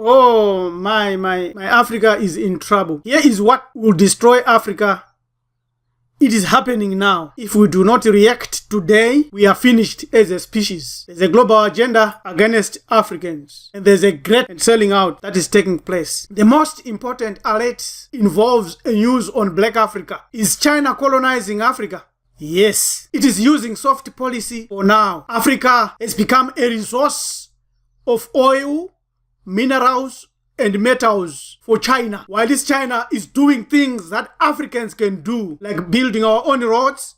Oh, my Africa is in trouble. Here is what will destroy Africa. It is happening now. If we do not react today, we are finished as a species. There's a global agenda against Africans. And there's a great selling out that is taking place. The most important alert involves a news on Black Africa. Is China colonizing Africa? Yes. It is using soft policy for now. Africa has become a resource of oil, minerals, and metals for China. While this China is doing things that Africans can do, like building our own roads,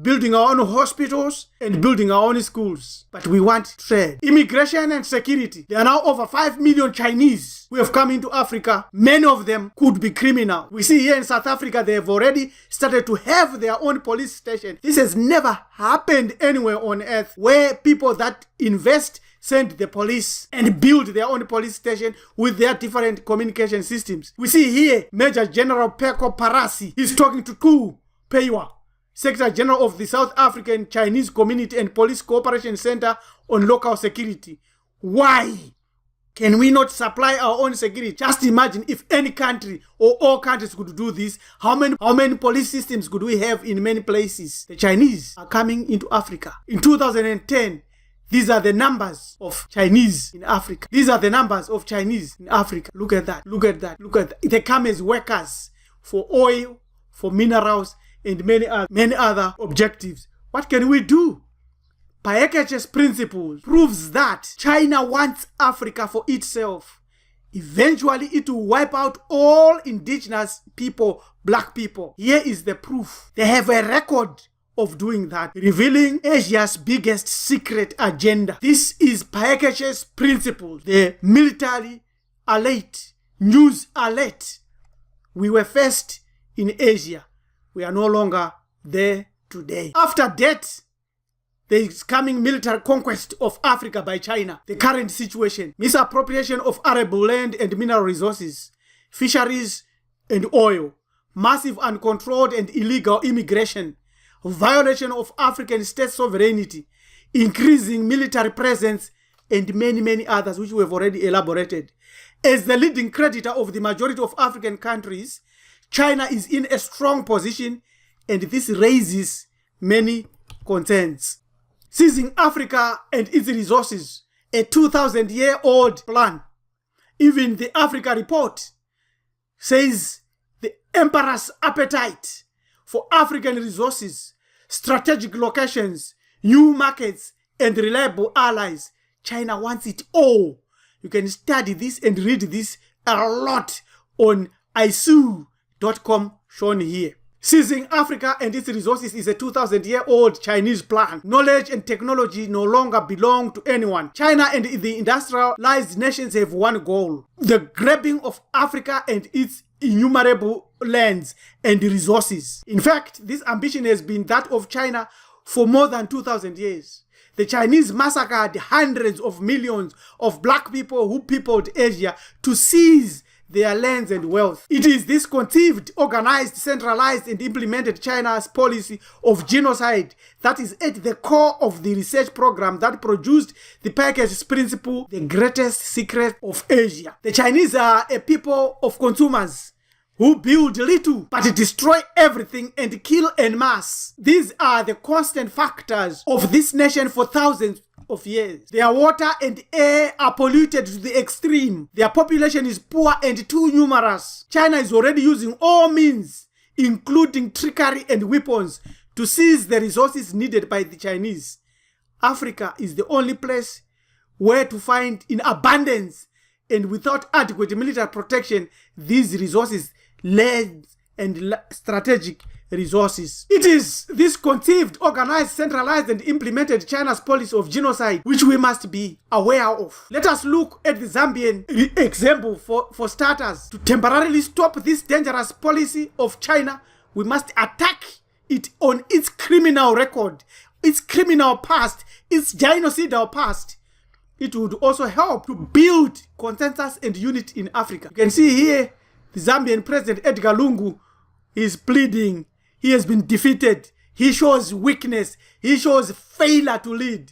building our own hospitals, and building our own schools. But we want trade. Immigration and security. There are now over 5 million Chinese who have come into Africa. Many of them could be criminal. We see here in South Africa, they have already started to have their own police station. This has never happened anywhere on earth, where people that invest send the police and build their own police station with their different communication systems. We see here Major General Peko Parasi. He's talking to Ku Peiwa, Secretary General of the South African Chinese Community and Police Cooperation Center on Local Security. Why can we not supply our own security? Just imagine if any country or all countries could do this. How many police systems could we have in many places? The Chinese are coming into Africa. In 2010, these are the numbers of Chinese in Africa. These are the numbers of Chinese in Africa. Look at that. Look at that. Look at that. They come as workers for oil, for minerals, and many other objectives. What can we do? Payekeche's principle proves that China wants Africa for itself. Eventually, it will wipe out all indigenous people, black people. Here is the proof. They have a record of doing that, revealing Asia's biggest secret agenda. This is Payekeche's principle, the military alert, news alert. We were first in Asia. We are no longer there today. After that, there is coming military conquest of Africa by China. The current situation, misappropriation of arable land and mineral resources, fisheries and oil, massive uncontrolled and illegal immigration, violation of African state sovereignty, increasing military presence, and many others which we have already elaborated. As the leading creditor of the majority of African countries, China is in a strong position, and this raises many concerns. Seizing Africa and its resources, a 2,000-year-old plan. Even the Africa report says the emperor's appetite for African resources, strategic locations, new markets, and reliable allies. China wants it all. You can study this and read this a lot on isu.com shown here. Seizing Africa and its resources is a 2,000-year-old Chinese plan. Knowledge and technology no longer belong to anyone. China and the industrialized nations have one goal: the grabbing of Africa and its innumerable lands and resources. In fact, this ambition has been that of China for more than 2,000 years. The Chinese massacred hundreds of millions of black people who peopled Asia to seize their lands and wealth. It is this conceived, organized, centralized, and implemented China's policy of genocide that is at the core of the research program that produced the Payekeche's principle, the greatest secret of Asia. The Chinese are a people of consumers who build little but destroy everything and kill en masse. These are the constant factors of this nation for thousands of years. Their water and air are polluted to the extreme. Their population is poor and too numerous. China is already using all means, including trickery and weapons, to seize the resources needed by the Chinese. Africa is the only place where to find in abundance and without adequate military protection these resources, lands and strategic resources. It is this conceived, organized, centralized, and implemented China's policy of genocide which we must be aware of. Let us look at the Zambian example for starters. To temporarily stop this dangerous policy of China, we must attack it on its criminal record, its criminal past, its genocidal past. It would also help to build consensus and unity in Africa. You can see here the Zambian President Edgar Lungu is pleading. He has been defeated. He shows weakness. He shows failure to lead.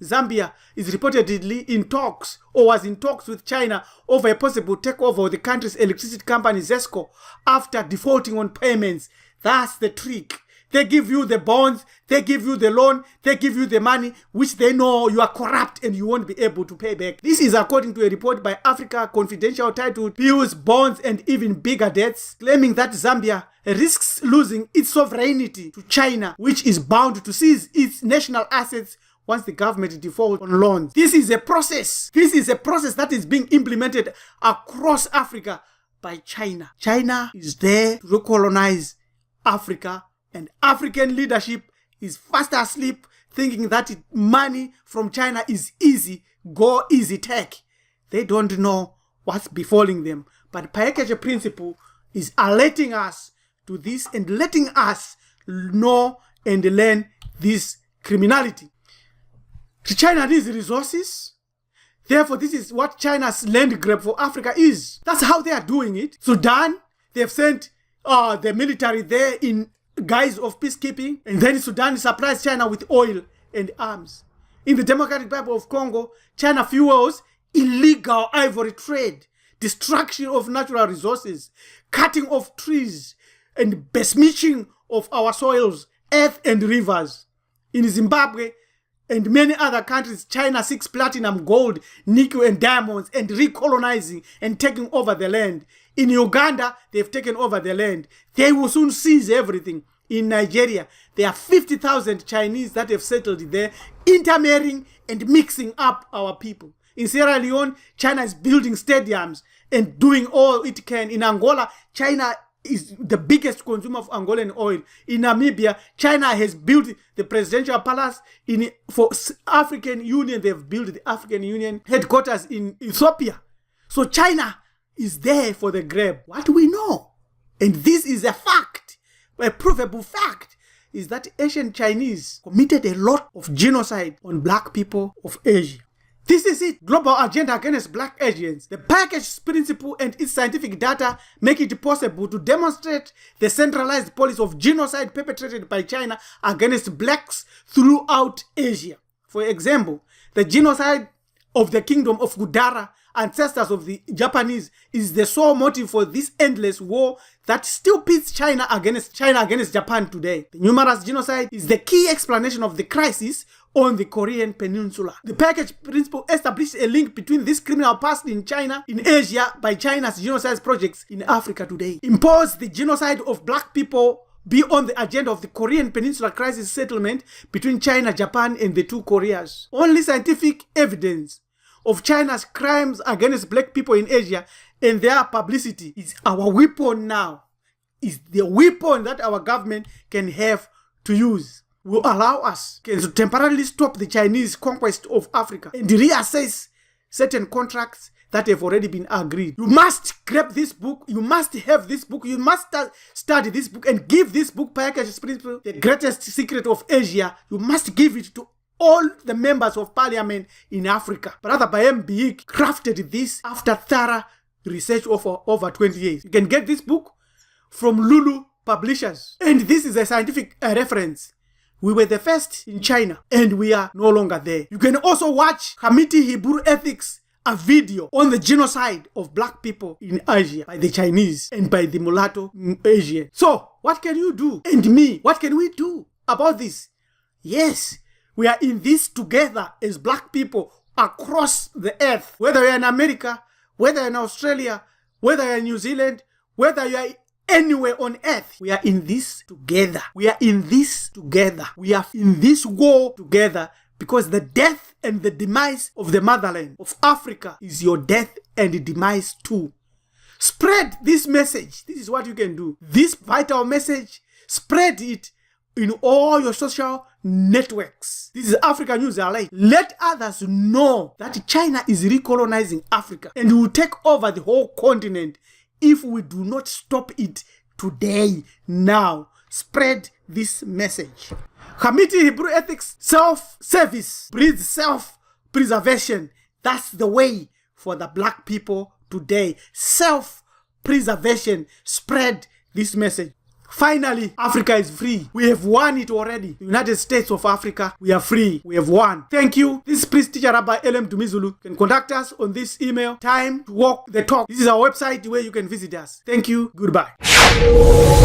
Zambia is reportedly in talks or was in talks with China over a possible takeover of the country's electricity company ZESCO after defaulting on payments. That's the trick. They give you the bonds, they give you the loan, they give you the money, which they know you are corrupt and you won't be able to pay back. This is according to a report by Africa Confidential titled Bills, Bonds and Even Bigger Debts, claiming that Zambia risks losing its sovereignty to China, which is bound to seize its national assets once the government defaults on loans. This is a process. This is a process that is being implemented across Africa by China. China is there to recolonize Africa, and African leadership is fast asleep, thinking that money from China is easy, go easy tech. They don't know what's befalling them. But package principle is alerting us to this and letting us know and learn this criminality. China needs resources. Therefore, this is what China's land grab for Africa is. That's how they are doing it. Sudan, they've sent the military there in guise of peacekeeping, and then Sudan supplies China with oil and arms. In the Democratic Republic of Congo, China fuels illegal ivory trade, destruction of natural resources, cutting of trees, and besmirching of our soils, earth, and rivers. In Zimbabwe and many other countries, China seeks platinum, gold, nickel, and diamonds, and recolonizing and taking over the land. In Uganda, they've taken over the land. They will soon seize everything. In Nigeria, there are 50,000 Chinese that have settled there, intermarrying and mixing up our people. In Sierra Leone, China is building stadiums and doing all it can. In Angola, China is the biggest consumer of Angolan oil. In Namibia, China has built the presidential palace. For African Union, they've built the African Union headquarters in Ethiopia. So China is there for the grab. What do we know? And this is a fact, a provable fact, is that Asian Chinese committed a lot of genocide on black people of Asia. This is it. Global agenda against black Asians. The package principle and its scientific data make it possible to demonstrate the centralized policy of genocide perpetrated by China against blacks throughout Asia. For example, the genocide of the kingdom of Gudara, ancestors of the Japanese, is the sole motive for this endless war that still pits China against Japan today. The numerous genocide is the key explanation of the crisis on the Korean Peninsula. The package principle established a link between this criminal past in China, in Asia, by China's genocide projects in Africa today. Impose the genocide of black people be on the agenda of the Korean Peninsula crisis settlement between China, Japan, and the two Koreas. Only scientific evidence of China's crimes against black people in Asia and their publicity is our weapon now. Is the weapon that our government can have to use. Will allow us to temporarily stop the Chinese conquest of Africa and reassess certain contracts that have already been agreed. You must grab this book. You must have this book. You must study this book and give this book, Package Principle, the greatest secret of Asia. You must give it to all the members of parliament in Africa. Brother Bayem Biik crafted this after thorough research over 20 years. You can get this book from Lulu Publishers. And this is a scientific reference. We were the first in China and we are no longer there. You can also watch Hamiti Hebrew Ethics, a video on the genocide of black people in Asia by the Chinese and by the mulatto Asian. So, what can you do? And me, what can we do about this? Yes, we are in this together as black people across the earth. Whether you're in America, whether you're in Australia, whether you're in New Zealand, whether you're anywhere on earth, we are in this together. We are in this together. We are in this war together, because the death and the demise of the motherland of Africa is your death and demise too. Spread this message. This is what you can do. This vital message, spread it in all your social networks. This is Africa News Alert. Let others know that China is recolonizing Africa and will take over the whole continent if we do not stop it today, now. Spread this message. Hamiti Hebrew Ethics, self-service breeds self-preservation. That's the way for the black people today. Self-preservation. Spread this message. Finally, Africa is free. We have won it already. The United States of Africa, we are free. We have won. Thank you. This is Priest Teacher Rabbi Elem Dumizulu. You can contact us on this email, time to walk the talk. This is our website where you can visit us. Thank you. Goodbye.